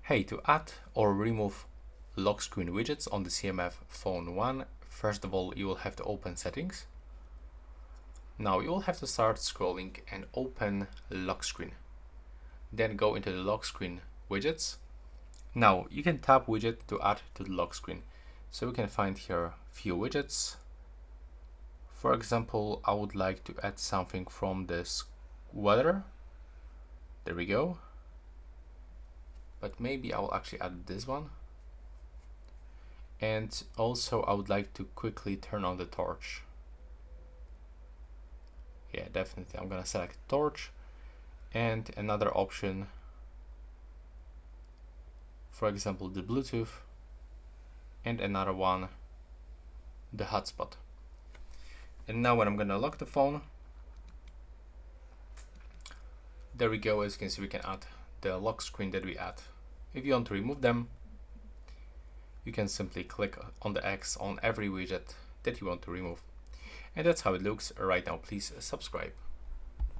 Hey, to add or remove lock screen widgets on the CMF Phone 1, first of all, you will have to open settings. Now you will have to start scrolling and open lock screen. Then go into the lock screen widgets. Now you can tap widget to add to the lock screen. So we can find here few widgets. For example, I would like to add something from this weather. There we go. But maybe I will actually add this one. And also I would like to quickly turn on the torch. Yeah, definitely. I'm gonna select torch and another option, for example, the Bluetooth, and another one, the hotspot. And now when I'm gonna lock the phone, there we go. As you can see, we can add the lock screen that we add. If you want to remove them, you can simply click on the X on every widget that you want to remove. And that's how it looks right now. Please subscribe.